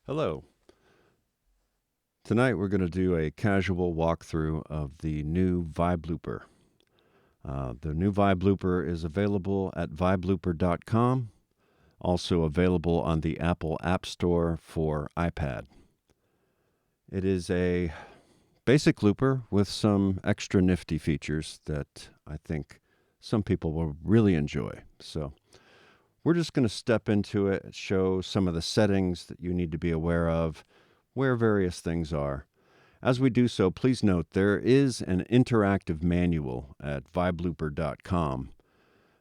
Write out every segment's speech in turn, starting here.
Hello. Tonight we're going to do a casual walkthrough of the new Vibe Looper. The new Vibe Looper is available at vibelooper.com, also available on the Apple App Store for iPad. It is a basic looper with some extra nifty features that I think some people will really enjoy. So we're just going to step into it, show some of the settings that you need to be aware of, where various things are. As we do so, please note there is an interactive manual at vibelooper.com.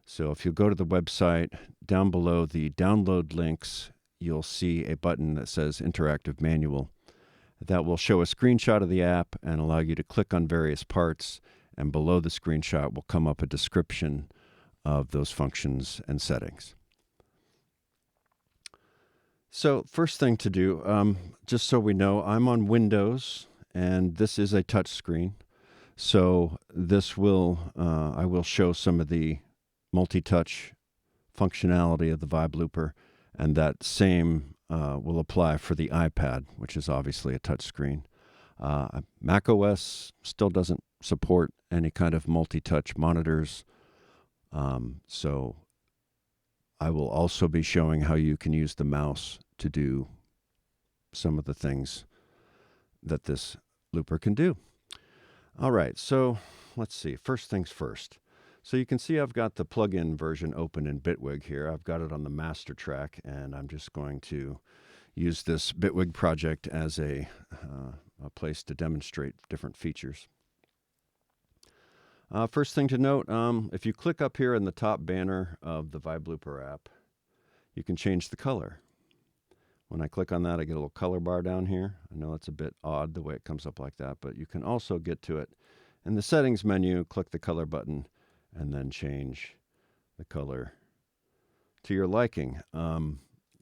So if you go to the website, down below the download links, you'll see a button that says Interactive Manual. That will show a screenshot of the app and allow you to click on various parts, and below the screenshot will come up a description of those functions and settings. So first thing to do, just so we know, I'm on Windows, and this is a touch screen. So this will, I will show some of the multi-touch functionality of the Vibe Looper, and that same will apply for the iPad, which is obviously a touch screen. Mac OS still doesn't support any kind of multi-touch monitors, so I will also be showing how you can use the mouse to do some of the things that this looper can do. All right, so let's see. First things first. So you can see I've got the plugin version open in Bitwig here. I've got it on the master track, and I'm just going to use this Bitwig project as a place to demonstrate different features. First thing to note, if you click up here in the top banner of the Vibe Looper app, you can change the color. When I click on that, I get a little color bar down here. I know it's a bit odd the way it comes up like that, but you can also get to it in the settings menu, click the color button, and then change the color to your liking.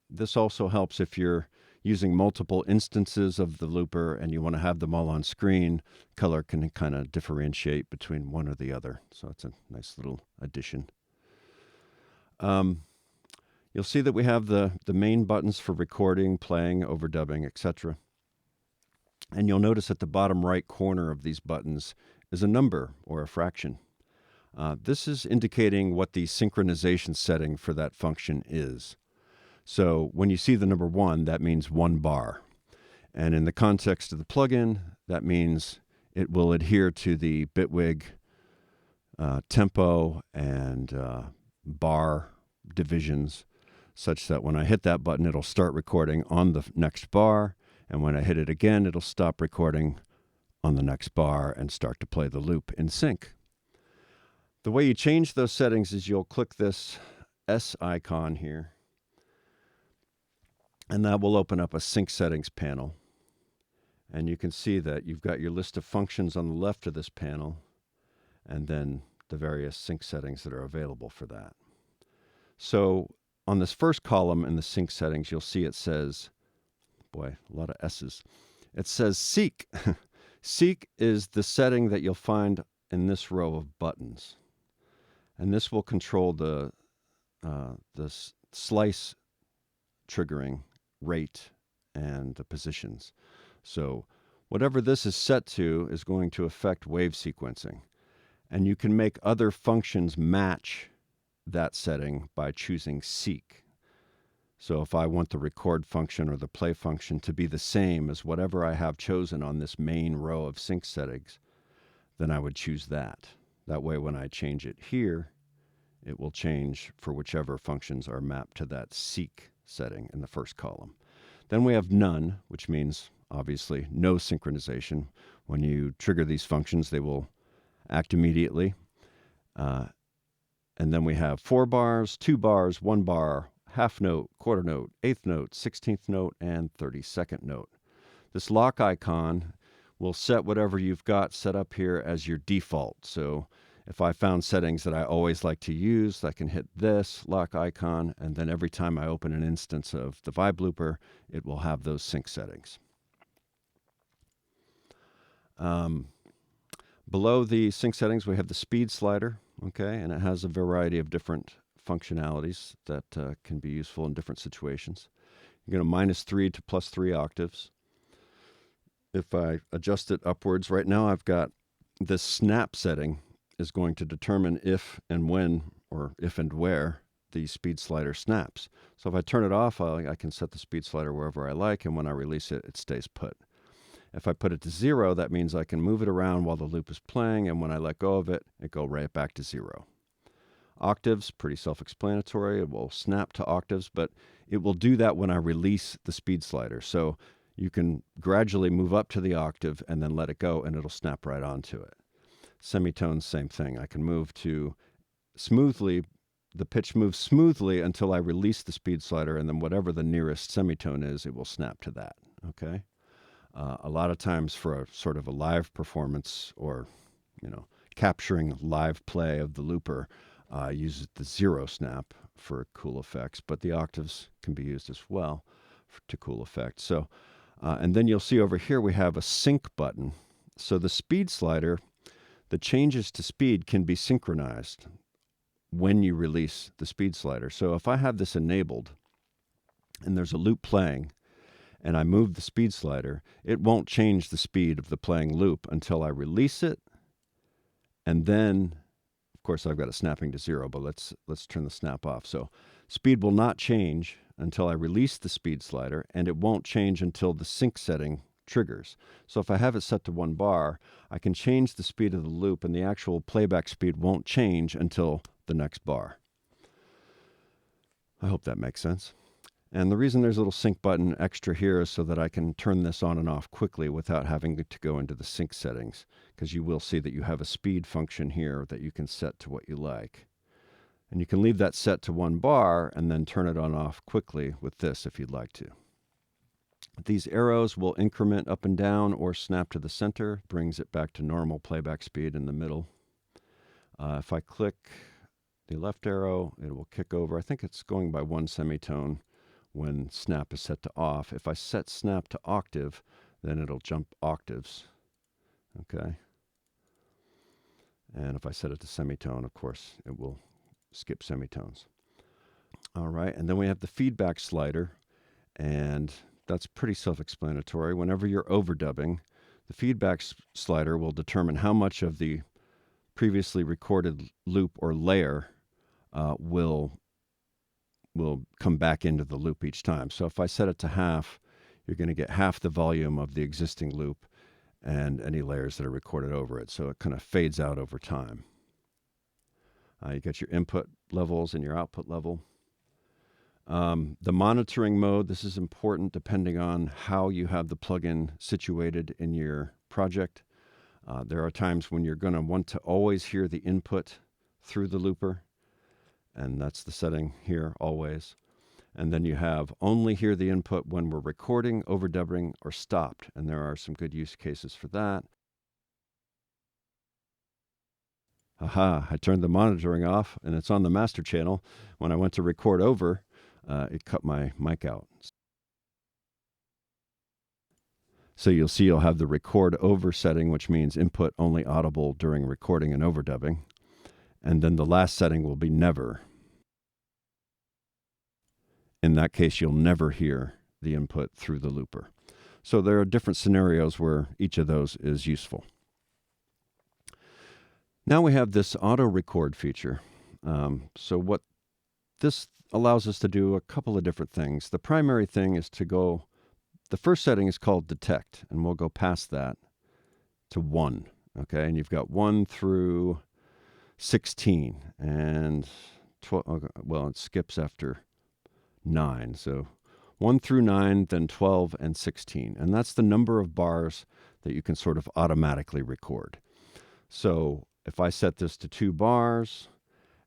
This also helps if you're using multiple instances of the looper and you want to have them all on screen. Color can kind of differentiate between one or the other, so it's a nice little addition. You'll see that we have the main buttons for recording, playing, overdubbing, etc. And you'll notice at the bottom right corner of these buttons is a number or a fraction. This is indicating what the synchronization setting for that function is. So when you see the number 1, that means 1 bar. And in the context of the plugin, that means it will adhere to the Bitwig tempo and bar divisions, such that when I hit that button, it'll start recording on the next bar, and when I hit it again, it'll stop recording on the next bar and start to play the loop in sync. The way you change those settings is you'll click this S icon here, and that will open up a sync settings panel. And you can see that you've got your list of functions on the left of this panel, and then the various sync settings that are available for that. So on this first column in the sync settings, you'll see it says, boy, a lot of S's. It says Seek. Seek is the setting that you'll find in this row of buttons. And this will control the slice triggering rate and the positions. So whatever this is set to is going to affect wave sequencing. And you can make other functions match that setting by choosing Seek. So if I want the record function or the play function to be the same as whatever I have chosen on this main row of sync settings, then I would choose that. That way when I change it here, it will change for whichever functions are mapped to that Seek setting in the first column. Then we have None, which means obviously no synchronization. When you trigger these functions, they will act immediately. And then we have 4 bars, 2 bars, 1 bar, half note, quarter note, eighth note, 16th note, and 32nd note. This lock icon will set whatever you've got set up here as your default. So if I found settings that I always like to use, I can hit this lock icon, and then every time I open an instance of the Vibe Looper, it will have those sync settings. Below the sync settings, we have the speed slider, okay, and it has a variety of different functionalities that can be useful in different situations. I'm going to -3 to +3 octaves. If I adjust it upwards, right now I've got this snap setting is going to determine if and when, or if and where, the speed slider snaps. So if I turn it off, I can set the speed slider wherever I like, and when I release it, it stays put. If I put it to 0, that means I can move it around while the loop is playing, and when I let go of it, it go right back to 0. Octaves, pretty self-explanatory. It will snap to octaves, but it will do that when I release the speed slider. So you can gradually move up to the octave and then let it go, and it'll snap right onto it. Semitones, same thing. I can move to smoothly, the pitch moves smoothly until I release the speed slider, and then whatever the nearest semitone is, it will snap to that. Okay? A lot of times for a sort of a live performance, or, capturing live play of the looper, uses the 0 snap for cool effects, but the octaves can be used as well to cool effects. So, and then you'll see over here we have a sync button. So the speed slider, the changes to speed can be synchronized when you release the speed slider. So if I have this enabled and there's a loop playing and I move the speed slider, it won't change the speed of the playing loop until I release it. And then, of course, I've got it snapping to 0, but let's turn the snap off. So speed will not change until I release the speed slider, and it won't change until the sync setting triggers. So if I have it set to 1 bar, I can change the speed of the loop, and the actual playback speed won't change until the next bar. I hope that makes sense. And the reason there's a little sync button extra here is so that I can turn this on and off quickly without having to go into the sync settings, because you will see that you have a speed function here that you can set to what you like. And you can leave that set to 1 bar and then turn it on off quickly with this if you'd like to. These arrows will increment up and down or snap to the center, brings it back to normal playback speed in the middle. If I click the left arrow, it will kick over. I think it's going by 1 semitone when snap is set to off. If I set snap to octave, then it'll jump octaves. Okay. And if I set it to semitone, of course, it will skip semitones. All right, and then we have the feedback slider, and that's pretty self-explanatory. Whenever you're overdubbing, the feedback slider will determine how much of the previously recorded loop or layer will come back into the loop each time. So if I set it to half, you're going to get half the volume of the existing loop and any layers that are recorded over it. So it kind of fades out over time. You get your input levels and your output level. The monitoring mode, this is important depending on how you have the plugin situated in your project. There are times when you're going to want to always hear the input through the looper, and that's the setting here, always. And then you have only hear the input when we're recording, overdubbing, or stopped, and there are some good use cases for that. Aha, I turned the monitoring off, and it's on the master channel. When I went to record over, it cut my mic out. So you'll see you'll have the record over setting, which means input only audible during recording and overdubbing. And then the last setting will be never. In that case, you'll never hear the input through the looper. So there are different scenarios where each of those is useful. Now we have this auto record feature. So what this allows us to do a couple of different things. The primary thing is to go, the first setting is called detect, and we'll go past that to 1. Okay, and you've got 1 through 16, and 12, well, it skips after 9. So 1 through 9, then 12 and 16. And that's the number of bars that you can sort of automatically record. So if I set this to 2 bars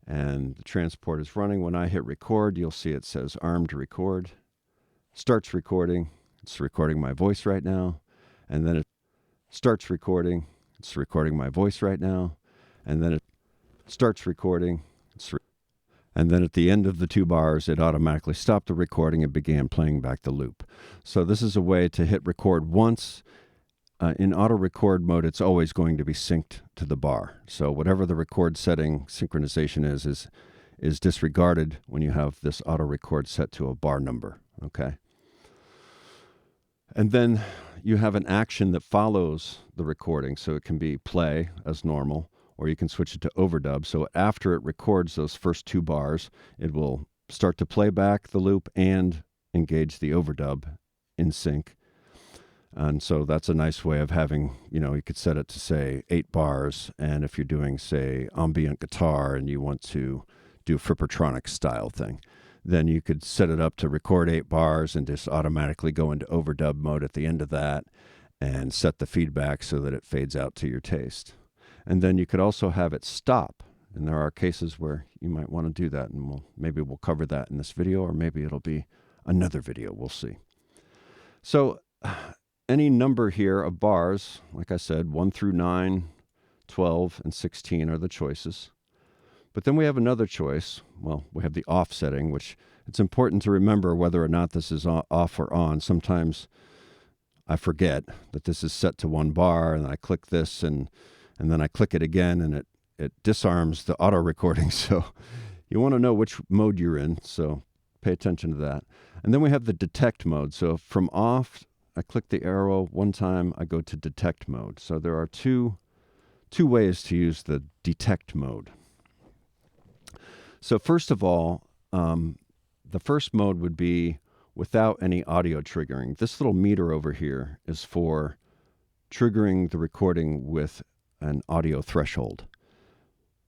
and the transport is running, when I hit record, you'll see it says armed record. Starts recording. It's recording my voice right now. And then it starts recording. It's recording my voice right now. And then it starts recording. And then at the end of the 2 bars, it automatically stopped the recording and began playing back the loop. So this is a way to hit record once. In auto record mode, it's always going to be synced to the bar. So whatever the record setting synchronization is disregarded when you have this auto record set to a bar number. Okay. And then you have an action that follows the recording. So it can be play as normal, or you can switch it to overdub. So after it records those first 2 bars, it will start to play back the loop and engage the overdub in sync. And so that's a nice way of having, you could set it to say 8 bars. And if you're doing, say, ambient guitar and you want to do a Frippertronic style thing, then you could set it up to record 8 bars and just automatically go into overdub mode at the end of that and set the feedback so that it fades out to your taste. And then you could also have it stop. And there are cases where you might want to do that. And maybe we'll cover that in this video, or maybe it'll be another video. We'll see. So any number here of bars, like I said, 1 through 9, 12, and 16 are the choices. But then we have another choice. Well, we have the off setting, which it's important to remember whether or not this is off or on. Sometimes I forget that this is set to 1 bar, and I click this, and then I click it again, and it disarms the auto recording. So you want to know which mode you're in, so pay attention to that. And then we have the detect mode. So from off, I click the arrow 1 time, I go to detect mode. So there are two ways to use the detect mode. So first of all, the first mode would be without any audio triggering. This little meter over here is for triggering the recording with an audio threshold.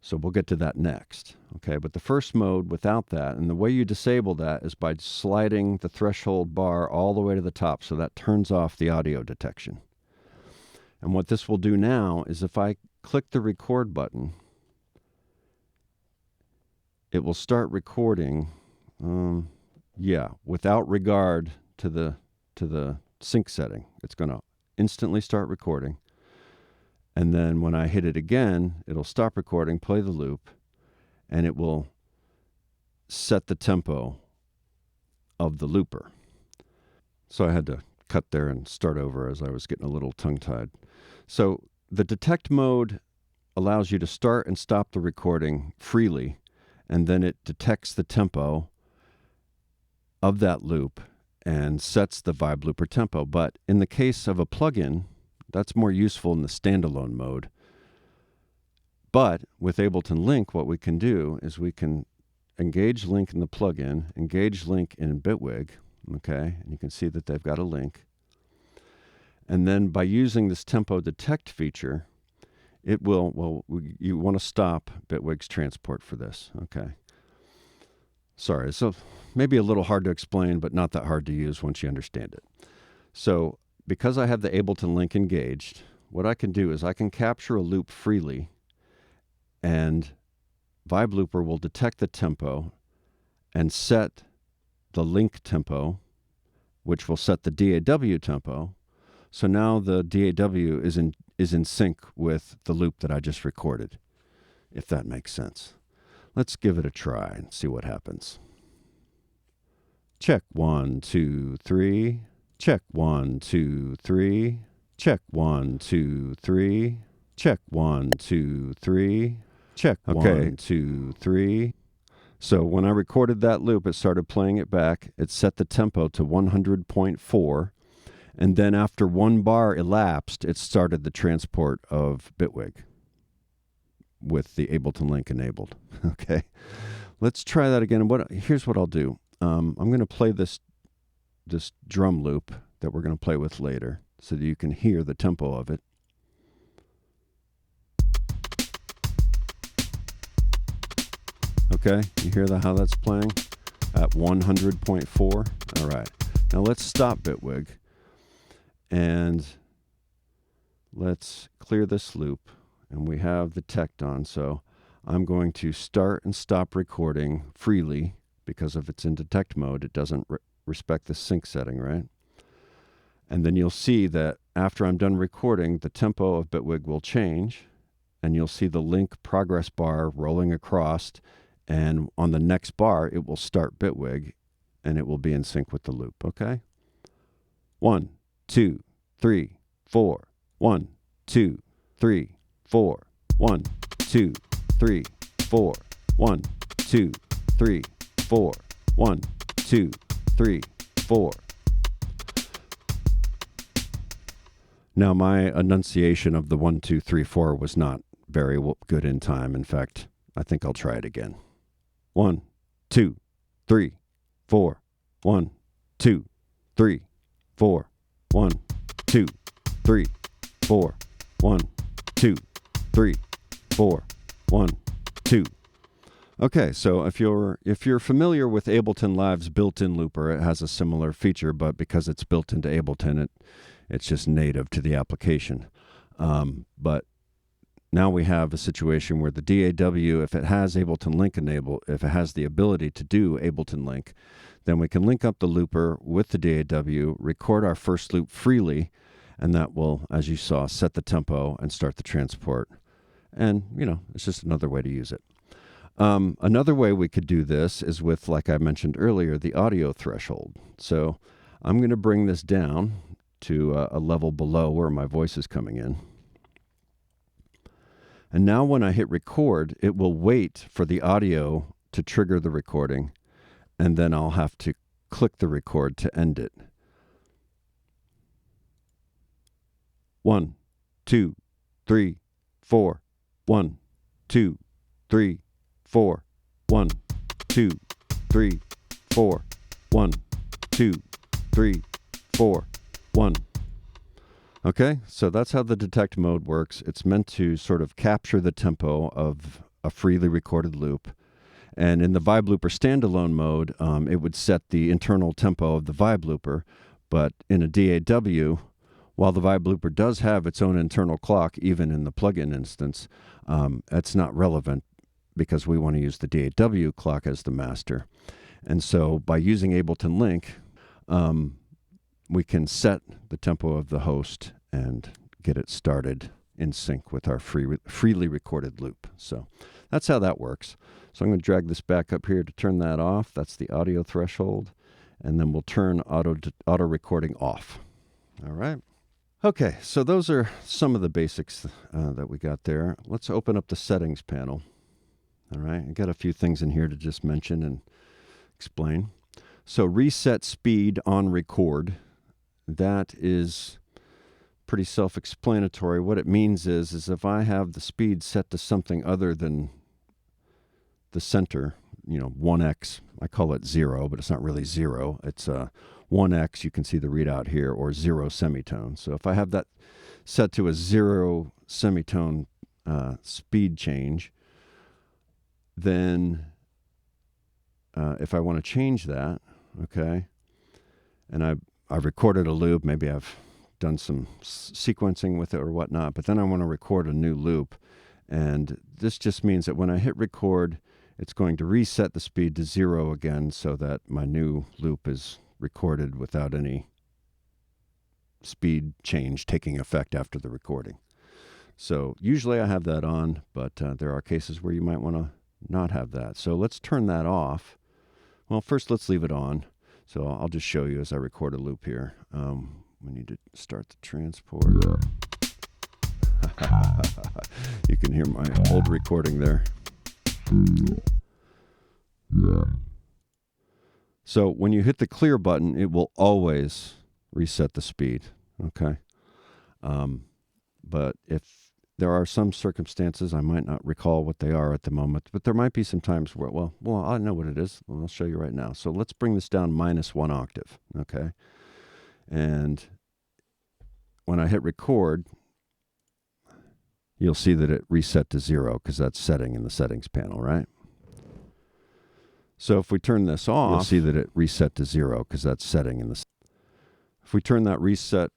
So we'll get to that next. Okay, but the first mode without that, and the way you disable that is by sliding the threshold bar all the way to the top, so that turns off the audio detection. And what this will do now is if I click the record button, it will start recording, without regard to the sync setting. It's going to instantly start recording. And then when I hit it again, it'll stop recording, play the loop, and it will set the tempo of the looper. So I had to cut there and start over as I was getting a little tongue-tied. So the detect mode allows you to start and stop the recording freely, and then it detects the tempo of that loop and sets the vibe looper tempo. But in the case of a plugin, that's more useful in the standalone mode. But with Ableton Link, what we can do is we can engage link in the plugin, engage link in Bitwig, okay? And you can see that they've got a link. And then by using this tempo detect feature, it will, you want to stop Bitwig's transport for this, okay? Sorry, so maybe a little hard to explain, but not that hard to use once you understand it. So because I have the Ableton Link engaged, what I can do is I can capture a loop freely, and Vibe Looper will detect the tempo and set the link tempo, which will set the DAW tempo. So now the DAW is in sync with the loop that I just recorded, if that makes sense. Let's give it a try and see what happens. Check 1, 2, 3. Check 1, 2, 3. Check 1, 2, 3. Check 1, 2, 3. Check 1, 2, 3. So when I recorded that loop, it started playing it back. It set the tempo to 100.4. And then after 1 bar elapsed, it started the transport of Bitwig with the Ableton Link enabled. Okay, let's try that again. Here's what I'll do. I'm going to play this drum loop that we're going to play with later so that you can hear the tempo of it. Okay, you hear how that's playing at 100.4. All right, now let's stop Bitwig and let's clear this loop, and we have the tech on. So I'm going to start and stop recording freely because if it's in detect mode, it doesn't respect the sync setting, right? And then you'll see that after I'm done recording, the tempo of Bitwig will change, and you'll see the link progress bar rolling across, and on the next bar, it will start Bitwig, and it will be in sync with the loop, okay? 1, 2, 3, 4. 1, 2, 3, 4. 1, 2, 3, 4. 1, 2, 3, 4. 1, 2, 3, 4. Now, my enunciation of the 1, 2, 3, 4 was not very good in time. In fact, I think I'll try it again. 1, 2, 3, 4. 1, 2, 3, 4. 1, 2, 3, 4. 1, 2, 3, 4. 1, 2. Okay, so if you're familiar with Ableton Live's built-in looper, it has a similar feature, but because it's built into Ableton, it's just native to the application. But now we have a situation where the DAW, if it has Ableton Link enabled, if it has the ability to do Ableton Link, then we can link up the looper with the DAW, record our first loop freely, and that will, as you saw, set the tempo and start the transport. And, it's just another way to use it. Another way we could do this is with, like I mentioned earlier, the audio threshold. So I'm going to bring this down to a level below where my voice is coming in. And now when I hit record, it will wait for the audio to trigger the recording, and then I'll have to click the record to end it. 1, 2, 3, 4. 1, 2, 3, 4. 1, 2, 3, 4. 1, 2, 3, 4. 1. Okay, so that's how the detect mode works. It's meant to sort of capture the tempo of a freely recorded loop. And in the Vibe Looper standalone mode, it would set the internal tempo of the Vibe Looper. But in a DAW, while the Vibe Looper does have its own internal clock, even in the plugin instance, that's not relevant because we want to use the DAW clock as the master. And so by using Ableton Link, we can set the tempo of the host and get it started in sync with our freely recorded loop. So that's how that works. So I'm going to drag this back up here to turn that off. That's the audio threshold. And then we'll turn auto recording off. All right. Okay, so those are some of the basics that we got there. Let's open up the settings panel. All right, I got a few things in here to just mention and explain. So reset speed on record. That is pretty self-explanatory. What it means is if I have the speed set to something other than the center, 1x, I call it 0, but it's not really 0. It's 1x, you can see the readout here, or 0 semitone. So if I have that set to a 0 semitone speed change, then if I want to change that, okay, and I've recorded a loop, maybe I've done some sequencing with it or whatnot, but then I want to record a new loop, and this just means that when I hit record, it's going to reset the speed to 0 again so that my new loop is recorded without any speed change taking effect after the recording. So usually I have that on, but there are cases where you might want to not have that. So let's turn that off. Well, first let's leave it on. So I'll just show you as I record a loop here. We need to start the transport. You can hear my old recording there. So when you hit the clear button, it will always reset the speed, okay? But if there are some circumstances, I might not recall what they are at the moment, but there might be some times where, well, I know what it is. I'll show you right now. So let's bring this down -1 octave, okay? And when I hit record, you'll see that it reset to 0 because that's setting in the settings panel, right? So if we turn this off, you'll see that it reset to 0 because that's setting in the. If we turn that reset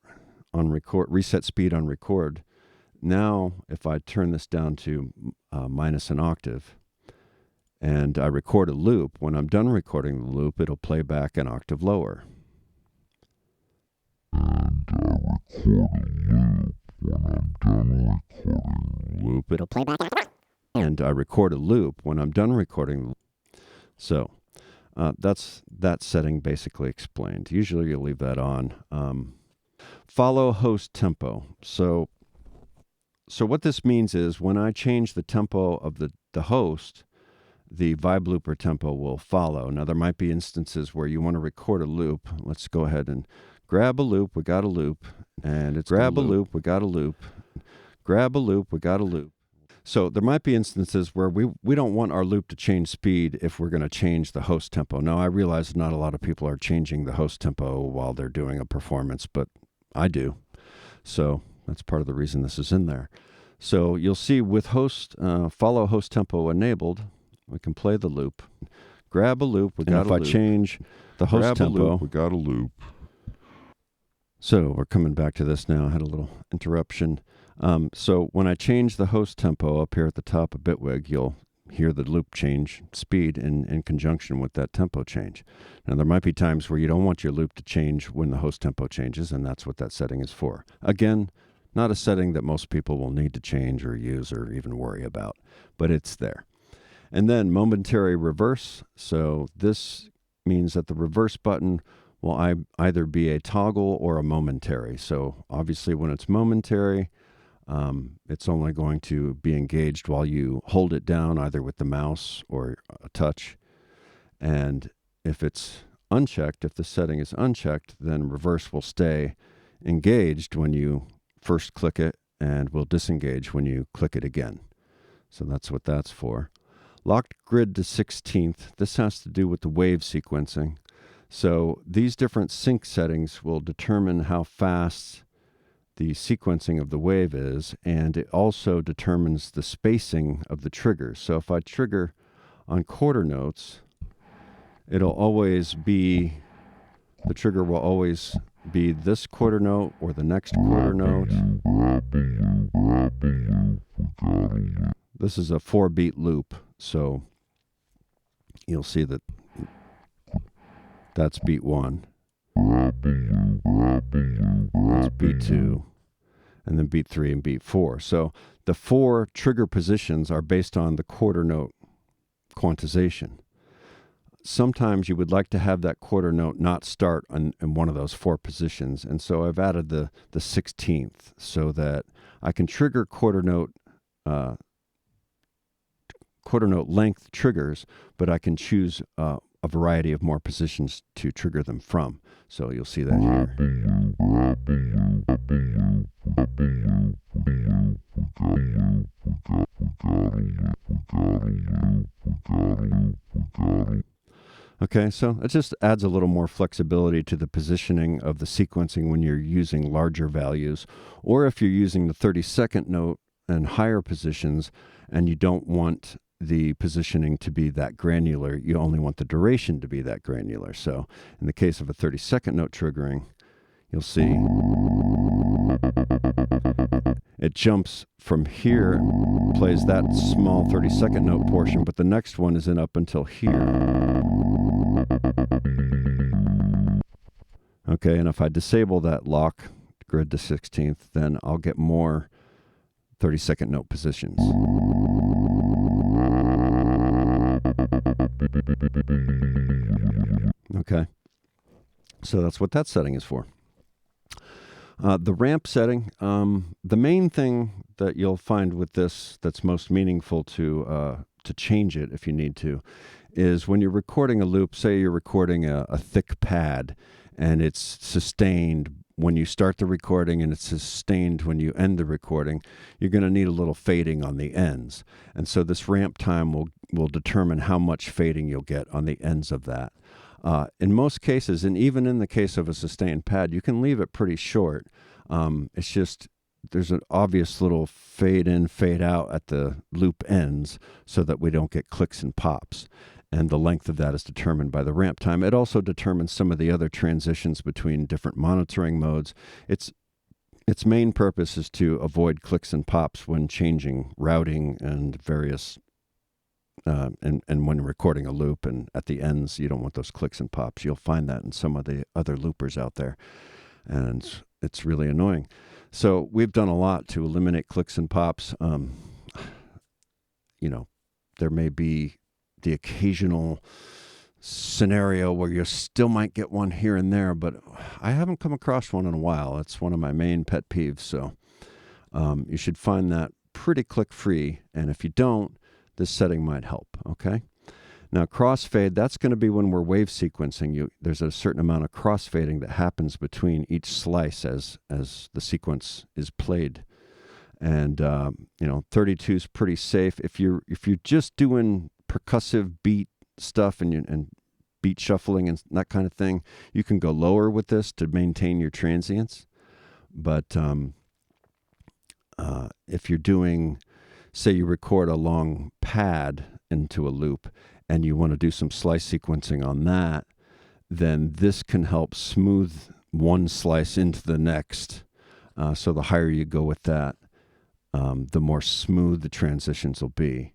speed on record, now if I turn this down to -1 octave, and I record a loop, when I'm done recording the loop, it'll play back an octave lower. It'll play back. And I record a loop when I'm done recording. So that's that setting basically explained. Usually you'll leave that on. Follow host tempo. So what this means is when I change the tempo of the host, the Vibe Looper tempo will follow. Now there might be instances where you want to record a loop. Let's go ahead and grab a loop. We got a loop. And it's grab a loop, we got a loop. Grab a loop, we got a loop. So there might be instances where we don't want our loop to change speed if we're going to change the host tempo. Now, I realize not a lot of people are changing the host tempo while they're doing a performance, but I do. So that's part of the reason this is in there. So you'll see with follow host tempo enabled, we can play the loop. Grab a loop, we got a loop. If I change the host tempo, we got a loop. So we're coming back to this now. I had a little interruption. So when I change the host tempo up here at the top of Bitwig, you'll hear the loop change speed in conjunction with that tempo change. Now, there might be times where you don't want your loop to change when the host tempo changes, and that's what that setting is for. Again, not a setting that most people will need to change or use or even worry about, but it's there. And then momentary reverse. So this means that the reverse button will either be a toggle or a momentary. So obviously when it's momentary, it's only going to be engaged while you hold it down, either with the mouse or a touch. And if it's unchecked, if the setting is unchecked, then reverse will stay engaged when you first click it and will disengage when you click it again. So that's what that's for. Locked grid to 16th. This has to do with the wave sequencing. So these different sync settings will determine how fast the sequencing of the wave is, and it also determines the spacing of the triggers. So if I trigger on quarter notes, the trigger will always be this quarter note or the next quarter note. This is a 4-beat loop, so you'll see that that's beat 1. That's beat 2. And then beat 3 and beat 4. So the 4 trigger positions are based on the quarter note quantization. Sometimes you would like to have that quarter note not start in one of those 4 positions. And so I've added the 16th so that I can trigger quarter note length triggers, but I can choose a variety of more positions to trigger them from. So you'll see that here. Okay, so it just adds a little more flexibility to the positioning of the sequencing when you're using larger values, or if you're using the 32nd note and higher positions and you don't want the positioning to be that granular, you only want the duration to be that granular. So in the case of a 32nd note triggering, you'll see it jumps from here, plays that small 32nd note portion, but the next one is in up until here. Okay, and if I disable that lock grid to 16th, then I'll get more 32nd note positions. Okay, so that's what that setting is for. The ramp setting, the main thing that you'll find with this that's most meaningful to change it if you need to is when you're recording a loop, say you're recording a thick pad and it's sustained when you start the recording and it's sustained when you end the recording, you're going to need a little fading on the ends. And so this ramp time will determine how much fading you'll get on the ends of that. In most cases, and even in the case of a sustained pad, you can leave it pretty short. It's just there's an obvious little fade in, fade out at the loop ends so that we don't get clicks and pops. And the length of that is determined by the ramp time. It also determines some of the other transitions between different monitoring modes. Its main purpose is to avoid clicks and pops when changing routing and various and when recording a loop, and at the ends you don't want those clicks and pops. You'll find that in some of the other loopers out there, and it's really annoying. So we've done a lot to eliminate clicks and pops. There may be the occasional scenario where you still might get one here and there, but I haven't come across one in a while. It's one of my main pet peeves. So you should find that pretty click free. And if you don't, this setting might help. Okay. Now, crossfade, that's going to be when we're wave sequencing. There's a certain amount of crossfading that happens between each slice as the sequence is played. And 32 is pretty safe. If you're just doing percussive beat stuff and beat shuffling and that kind of thing, you can go lower with this to maintain your transients. But if you're doing, say you record a long pad into a loop and you want to do some slice sequencing on that, then this can help smooth one slice into the next. So the higher you go with that, the more smooth the transitions will be.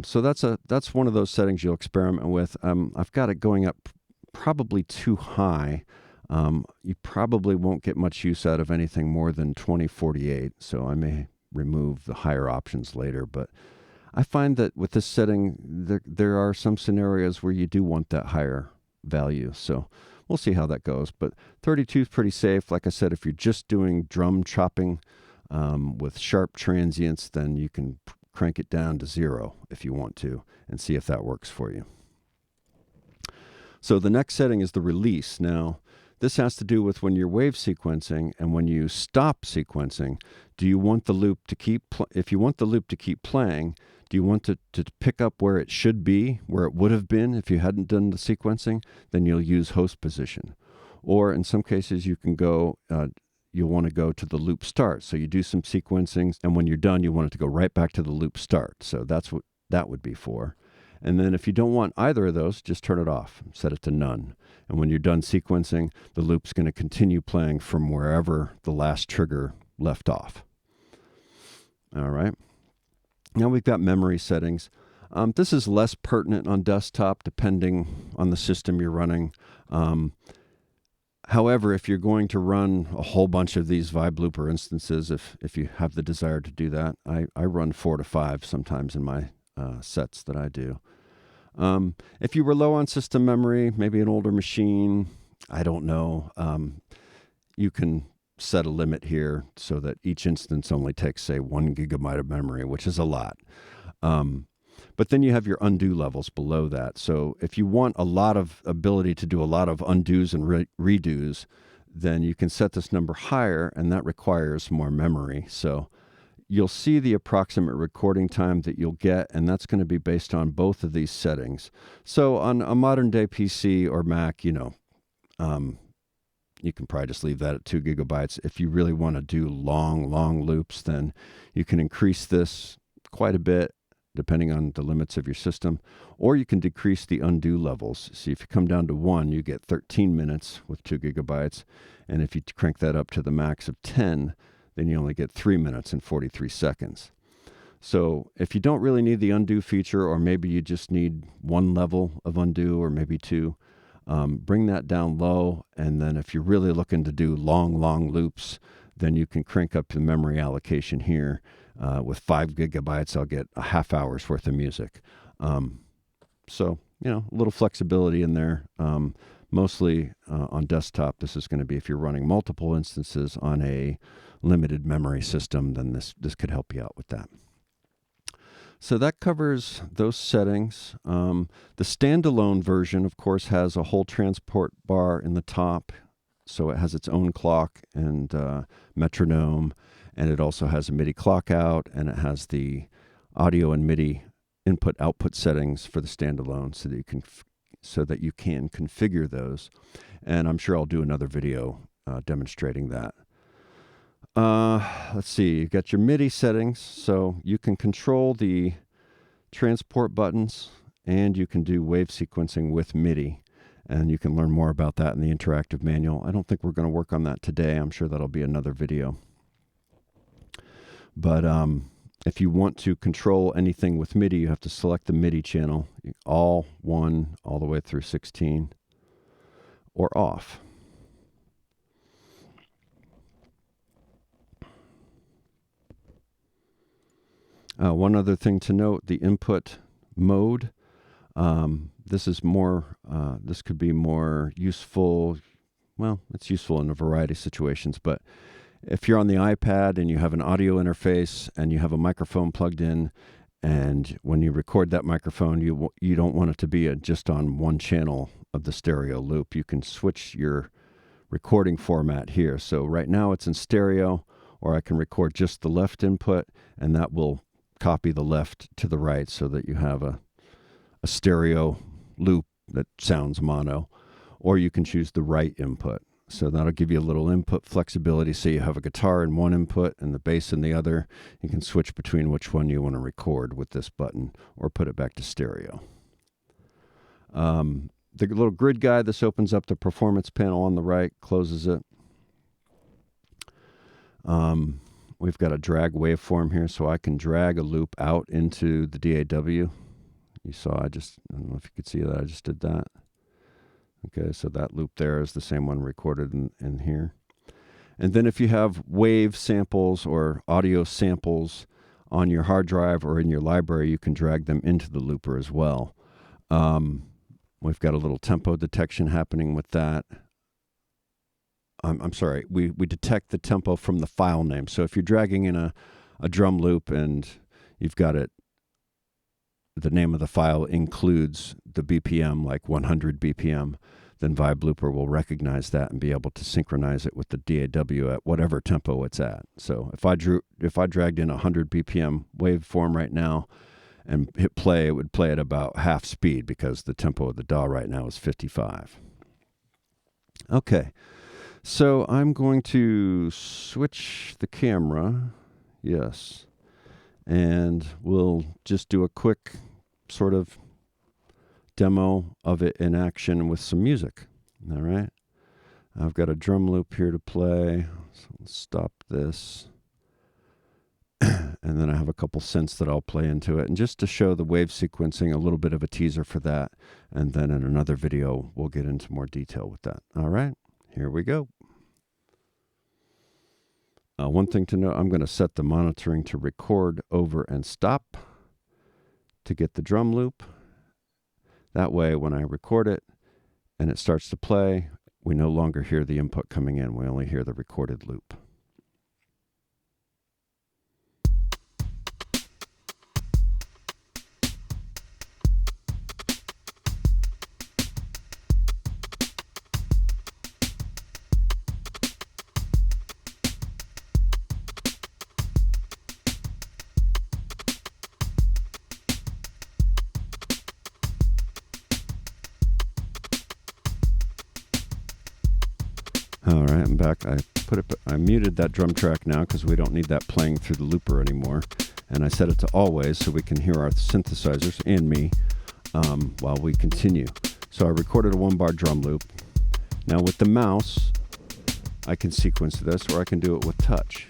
So that's one of those settings you'll experiment with. I've got it going up probably too high. You probably won't get much use out of anything more than 2048, so I may remove the higher options later. But I find that with this setting, there are some scenarios where you do want that higher value. So we'll see how that goes. But 32 is pretty safe. Like I said, if you're just doing drum chopping with sharp transients, then you can crank it down to 0 if you want to and see if that works for you. So the next setting is the release. Now, this has to do with when you're wave sequencing and when you stop sequencing. Do you want the loop to keep, if you want the loop to keep playing, do you want to pick up where it should be, where it would have been if you hadn't done the sequencing? Then you'll use host position. Or in some cases, you can go, you'll want to go to the loop start. So you do some sequencing, and when you're done, you want it to go right back to the loop start. So that's what that would be for. And then if you don't want either of those, just turn it off, set it to none. And when you're done sequencing, the loop's going to continue playing from wherever the last trigger left off. All right. Now we've got memory settings. This is less pertinent on desktop depending on the system you're running. However, if you're going to run a whole bunch of these VibeLooper instances, if you have the desire to do that, I run 4 to 5 sometimes in my sets that I do. If you were low on system memory, maybe an older machine, I don't know, you can set a limit here so that each instance only takes, say, 1 gigabyte of memory, which is a lot. But then you have your undo levels below that. So if you want a lot of ability to do a lot of undos and redos, then you can set this number higher, and that requires more memory. So you'll see the approximate recording time that you'll get, and that's going to be based on both of these settings. So on a modern day PC or Mac, you can probably just leave that at 2 gigabytes. If you really want to do long loops, then you can increase this quite a bit depending on the limits of your system, or you can decrease the undo levels. See, if you come down to 1, you get 13 minutes with 2 gigabytes, and if you crank that up to the max of 10, then you only get 3 minutes and 43 seconds. So if you don't really need the undo feature, or maybe you just need 1 level of undo or maybe 2, bring that down low. And then if you're really looking to do long loops, then you can crank up the memory allocation here. With 5 gigabytes, I'll get a half hour's worth of music. So, a little flexibility in there. Mostly on desktop, this is going to be if you're running multiple instances on a limited memory system, then this could help you out with that. So that covers those settings. The standalone version, of course, has a whole transport bar in the top. So it has its own clock and metronome, and it also has a MIDI clock out, and it has the audio and MIDI input-output settings for the standalone so that you can configure those. And I'm sure I'll do another video demonstrating that. Let's see, you've got your MIDI settings, so you can control the transport buttons, and you can do wave sequencing with MIDI. And you can learn more about that in the interactive manual. I don't think we're going to work on that today. I'm sure that'll be another video. But if you want to control anything with MIDI, you have to select the MIDI channel, all 1 all the way through 16, or off. One other thing to note, the input mode. This is more, this could be more useful. Well, it's useful in a variety of situations, but if you're on the iPad and you have an audio interface and you have a microphone plugged in And when you record that microphone, you don't want it to be just on one channel of the stereo loop. You can switch your recording format here. So right now it's in stereo, or I can record just the left input, and that will copy the left to the right so that you have a stereo loop that sounds mono. Or you can choose the right input. So that'll give you a little input flexibility. So you have a guitar in one input and the bass in the other. You can switch between which one you want to record with this button, or put it back to stereo. The little grid guide, this opens up the performance panel on the right, closes it. We've got a drag waveform here, so I can drag a loop out into the DAW. You saw, I don't know if you could see that, I just did that. Okay, so that loop there is the same one recorded in here. And then if you have wave samples or audio samples on your hard drive or in your library, you can drag them into the looper as well. We've got a little tempo detection happening with that. I'm sorry, we detect the tempo from the file name. So if you're dragging in a drum loop and you've got it, the name of the file includes the BPM, like 100 BPM, then VibeLooper will recognize that and be able to synchronize it with the DAW at whatever tempo it's at. So if I dragged in a 100 BPM waveform right now and hit play, it would play at about half speed because the tempo of the DAW right now is 55. Okay, so I'm going to switch the camera. Yes. And we'll just do a quick sort of demo of it in action with some music. All right. I've got a drum loop here to play. So let's stop this. And then I have a couple synths that I'll play into it. And just to show the wave sequencing, a little bit of a teaser for that. And then in another video, we'll get into more detail with that. All right. Here we go. One thing to note, I'm going to set the monitoring to record over and stop to get the drum loop. That way, when I record it and it starts to play, we no longer hear the input coming in. We only hear the recorded loop. All right, I'm back. I muted that drum track now because we don't need that playing through the looper anymore. And I set it to always so we can hear our synthesizers and me while we continue. So I recorded a 1-bar drum loop. Now with the mouse, I can sequence this, or I can do it with touch.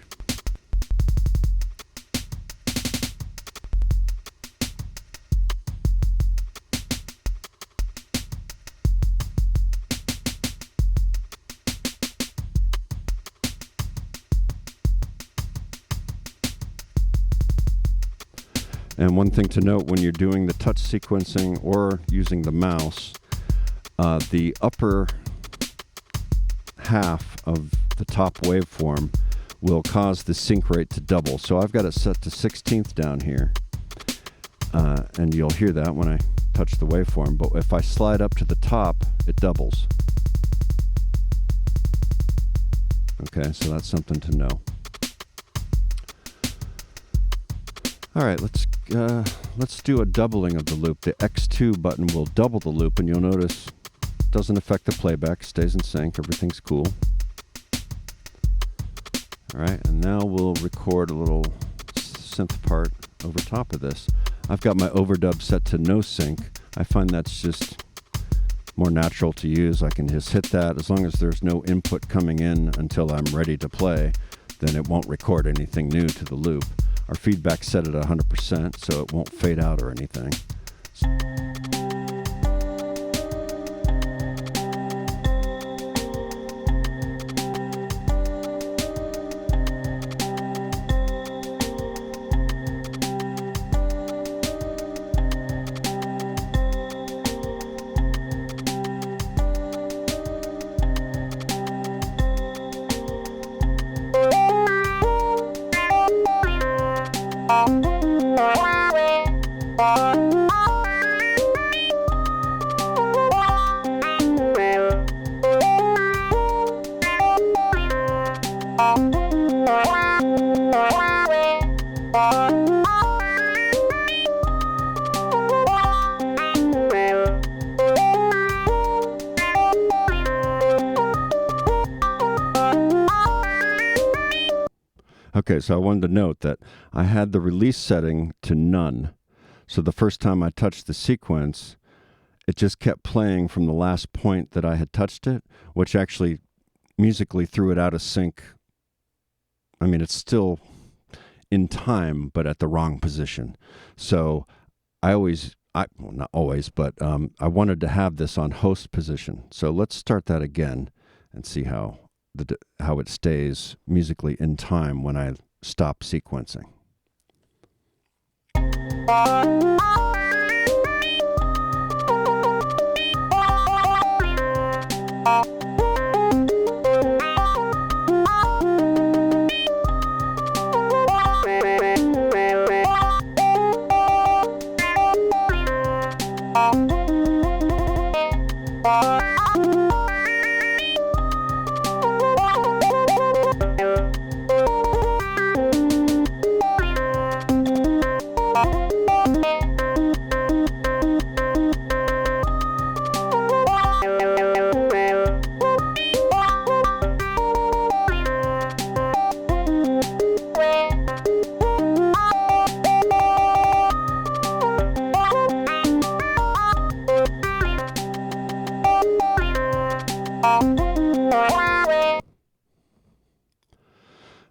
And one thing to note when you're doing the touch sequencing or using the mouse, the upper half of the top waveform will cause the sync rate to double. So I've got it set to 16th down here. And you'll hear that when I touch the waveform. But if I slide up to the top, it doubles. Okay, so that's something to know. All right, let's do a doubling of the loop. The X2 button will double the loop, and you'll notice it doesn't affect the playback, stays in sync, everything's cool. All right, and now we'll record a little synth part over top of this. I've got my overdub set to no sync. I find that's just more natural to use. I can just hit that. As long as there's no input coming in until I'm ready to play, then it won't record anything new to the loop. Our feedback's set at 100%, so it won't fade out or anything. Okay, so I wanted to note that I had the release setting to none. So the first time I touched the sequence, it just kept playing from the last point that I had touched it, which actually musically threw it out of sync. I mean, it's still in time, but at the wrong position. So well, not always, but I wanted to have this on host position. So let's start that again and see how it stays musically in time when I stop sequencing.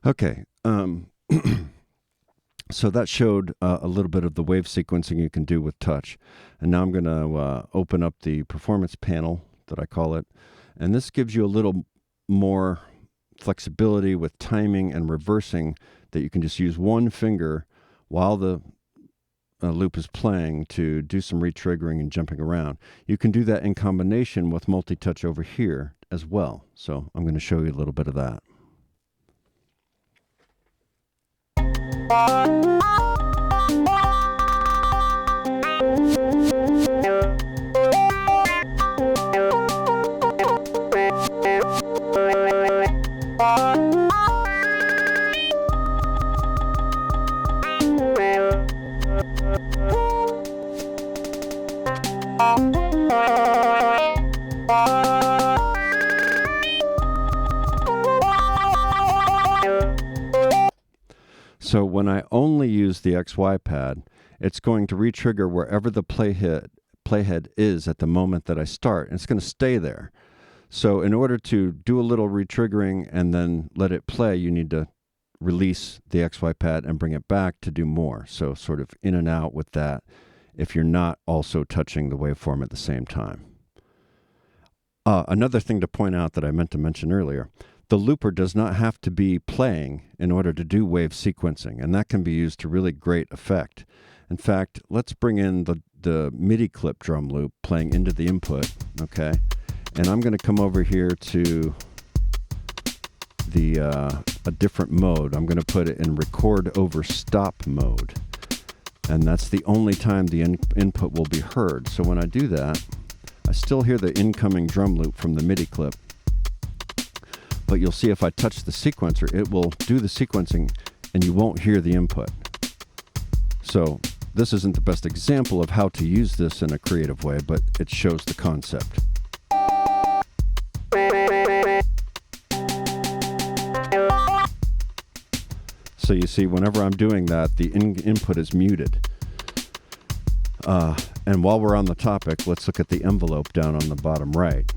Okay, so that showed a little bit of the wave sequencing you can do with touch. And now I'm going to open up the performance panel, that I call it. And this gives you a little more flexibility with timing and reversing, that you can just use one finger while the loop is playing to do some retriggering and jumping around. You can do that in combination with multi-touch over here as well. So I'm going to show you a little bit of that. So when I only use the XY pad, it's going to retrigger wherever the playhead is at the moment that I start, and it's going to stay there. So in order to do a little retriggering and then let it play, you need to release the XY pad and bring it back to do more. So sort of in and out with that if you're not also touching the waveform at the same time. Another thing to point out that I meant to mention earlier, the looper does not have to be playing in order to do wave sequencing, and that can be used to really great effect. In fact, let's bring in the MIDI clip drum loop playing into the input, okay? And I'm going to come over here to a different mode. I'm going to put it in record over stop mode, and that's the only time the input will be heard. So when I do that, I still hear the incoming drum loop from the MIDI clip, but you'll see if I touch the sequencer, it will do the sequencing and you won't hear the input. So this isn't the best example of how to use this in a creative way, but it shows the concept. So you see, whenever I'm doing that, the input is muted. And while we're on the topic, let's look at the envelope down on the bottom right.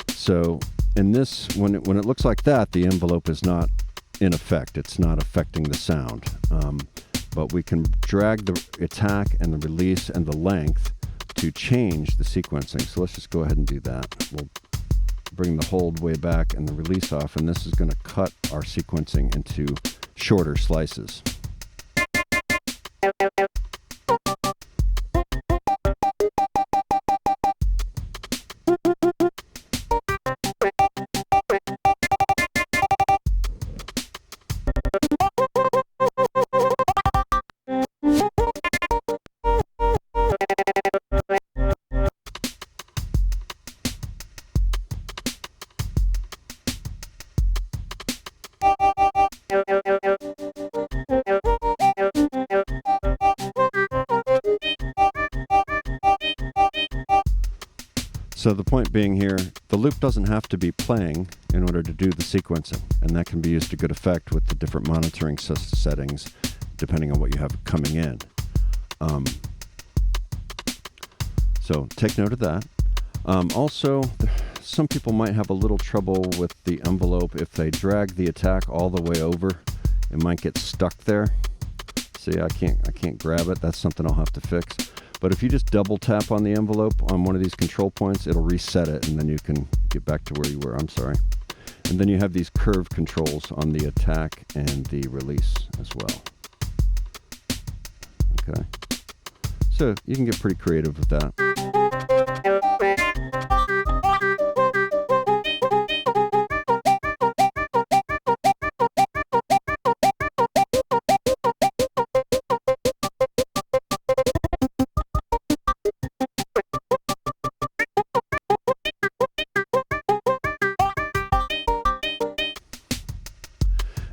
So in this, when it looks like that, the envelope is not in effect. It's not affecting the sound. But we can drag the attack and the release and the length to change the sequencing. So let's just go ahead and do that. We'll bring the hold way back and the release off, and this is going to cut our sequencing into shorter slices. So the point being here, the loop doesn't have to be playing in order to do the sequencing, and that can be used to good effect with the different monitoring settings depending on what you have coming in. So take note of that. Also, some people might have a little trouble with the envelope. If they drag the attack all the way over, it might get stuck there. See, I can't grab it. That's something I'll have to fix. But if you just double tap on the envelope on one of these control points, it'll reset it, and then you can get back to where you were. I'm sorry. And then you have these curve controls on the attack and the release as well. Okay. So you can get pretty creative with that.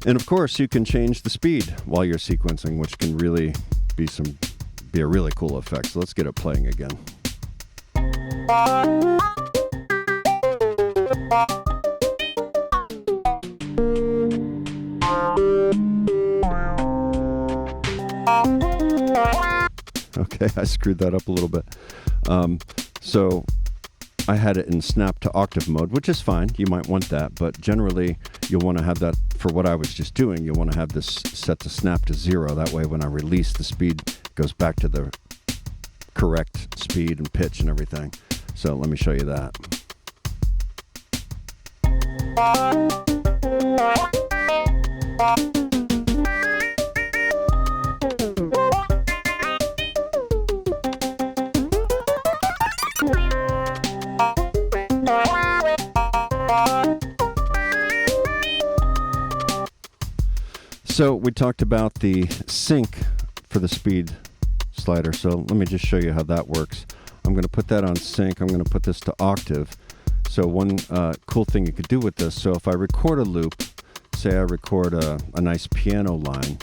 And of course, you can change the speed while you're sequencing, which can really be a really cool effect. So let's get it playing again. Okay, I screwed that up a little bit. So I had it in snap to octave mode, which is fine. You might want that, but generally you'll want to have that for what I was just doing. You'll want to have this set to snap to 0. That way when I release, the speed goes back to the correct speed and pitch and everything. So let me show you that. So we talked about the sync for the speed slider. So let me just show you how that works. I'm going to put that on sync. I'm going to put this to octave. So one cool thing you could do with this, so if I record a loop, say I record a nice piano line,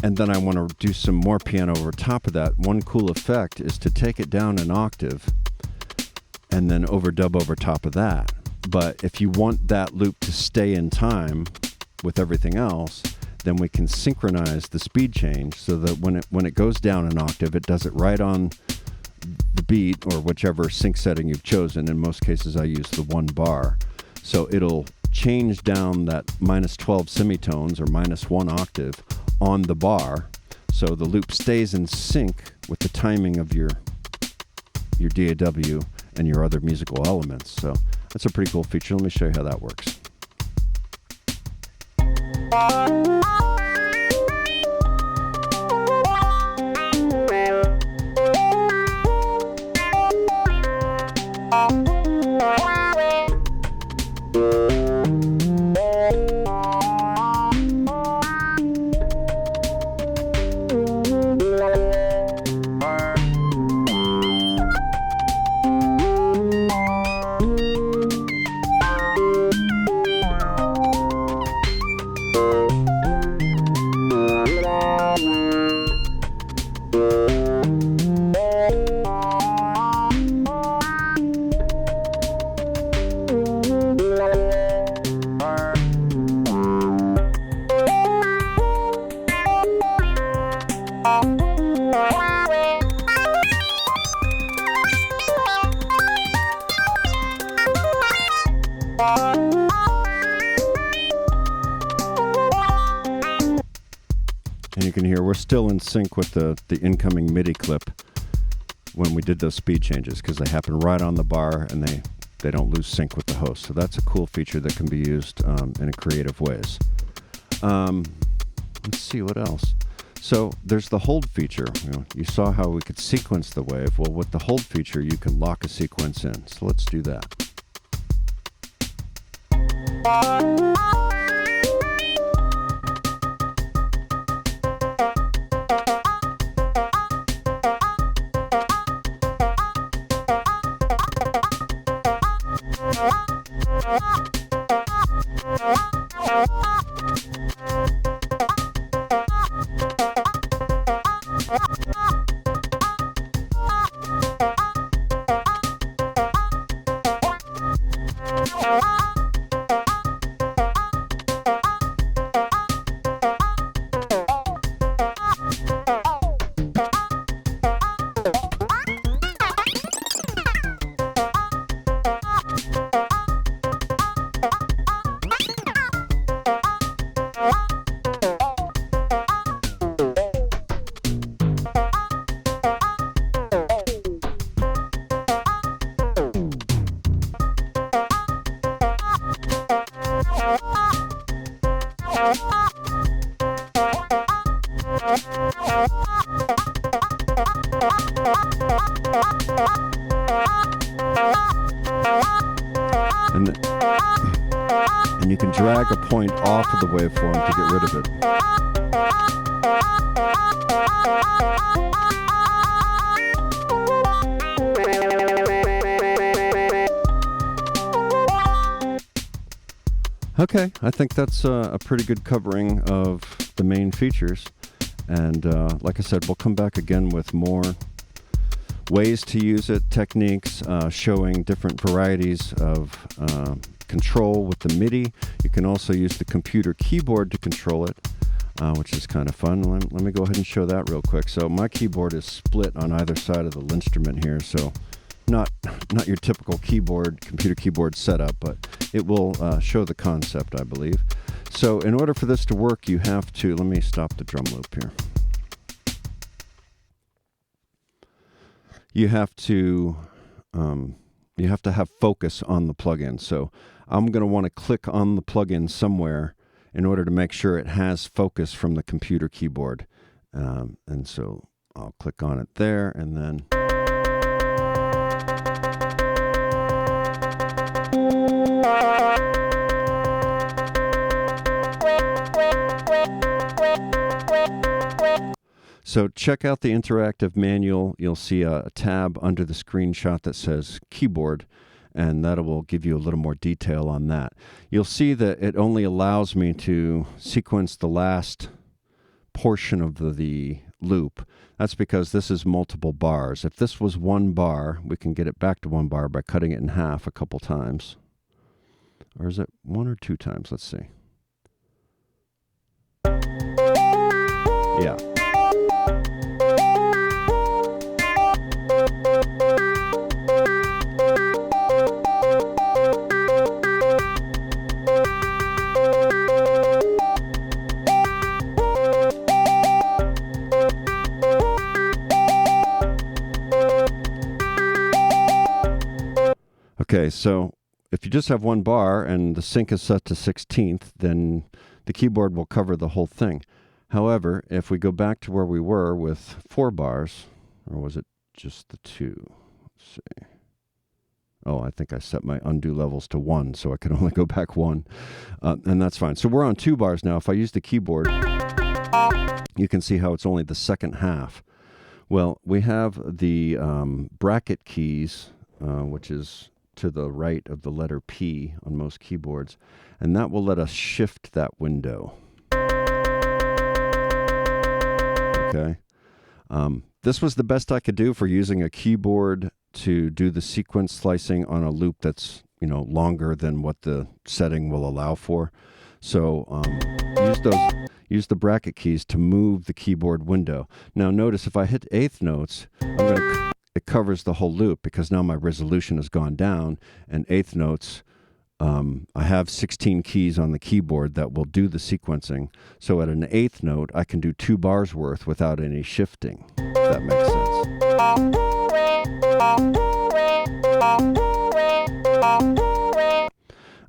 and then I want to do some more piano over top of that, one cool effect is to take it down an octave and then overdub over top of that. But if you want that loop to stay in time with everything else, then we can synchronize the speed change so that when it goes down an octave, it does it right on the beat or whichever sync setting you've chosen. In most cases, I use the 1 bar. So it'll change down that -12 semitones or -1 octave on the bar, so the loop stays in sync with the timing of your DAW and your other musical elements. So that's a pretty cool feature. Let me show you how that works. And you can hear we're still in sync with the incoming MIDI clip when we did those speed changes, because they happen right on the bar and they don't lose sync with the host. So that's a cool feature that can be used in creative ways. Let's see what else. So there's the hold feature. You saw how we could sequence the wave. Well, with the hold feature, you can lock a sequence in. So let's do that. And you can drag a point off of the waveform to get rid of it. Okay, I think that's a pretty good covering of the main features. And like I said, we'll come back again with more ways to use it, techniques, showing different varieties of control with the MIDI. You can also use the computer keyboard to control it, which is kind of fun. Let me go ahead and show that real quick. So my keyboard is split on either side of the instrument here, so not your typical keyboard, computer keyboard setup, but it will show the concept, I believe. So in order for this to work, you have to, let me stop the drum loop here. You have to have focus on the plugin. So I'm going to want to click on the plugin somewhere in order to make sure it has focus from the computer keyboard. And so I'll click on it there, and then so check out the interactive manual. You'll see a tab under the screenshot that says keyboard, and that will give you a little more detail on that. You'll see that it only allows me to sequence the last portion of the loop. That's because this is multiple bars. If this was one bar, we can get it back to one bar by cutting it in half a couple times. Or is it one or two times? Let's see. Yeah. Okay, so if you just have one bar and the sync is set to 16th, then the keyboard will cover the whole thing. However, if we go back to where we were with 4 bars, or was it just the 2? Let's see. Oh, I think I set my undo levels to 1, so I can only go back 1, and that's fine. So we're on 2 bars now. If I use the keyboard, you can see how it's only the second half. Well, we have the bracket keys, which is to the right of the letter P on most keyboards, and that will let us shift that window. Okay. This was the best I could do for using a keyboard to do the sequence slicing on a loop that's, longer than what the setting will allow for. So use the bracket keys to move the keyboard window. Now notice if I hit eighth notes, it covers the whole loop because now my resolution has gone down, and eighth notes, I have 16 keys on the keyboard that will do the sequencing. So at an eighth note, I can do 2 bars worth without any shifting, if that makes sense.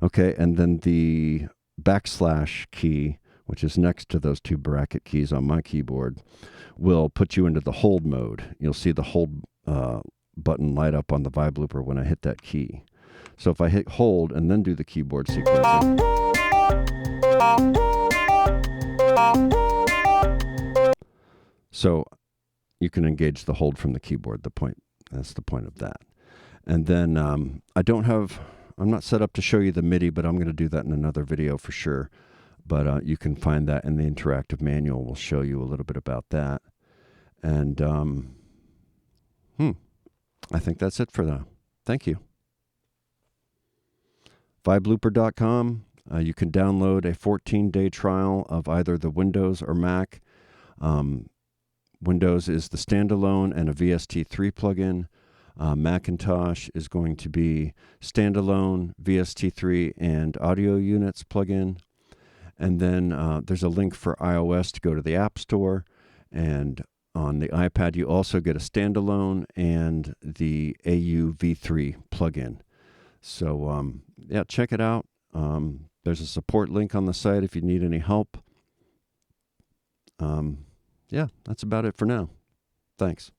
Okay, and then the backslash key, which is next to those 2 bracket keys on my keyboard, will put you into the hold mode. You'll see the hold button light up on the Vibe Looper when I hit that key. So if I hit hold and then do the keyboard sequencing, so you can engage the hold from the keyboard. That's the point of that. And then I'm not set up to show you the MIDI, but I'm going to do that in another video for sure. But you can find that in the interactive manual. We'll show you a little bit about that. And I think that's it for now. Thank you. VibeLooper.com. You can download a 14-day trial of either the Windows or Mac. Windows is the standalone and a VST3 plugin. Macintosh is going to be standalone, VST3, and audio units plugin. And then there's a link for iOS to go to the App Store. And on the iPad, you also get a standalone and the AU-V3 plugin. So, yeah, check it out. There's a support link on the site if you need any help. Yeah, that's about it for now. Thanks.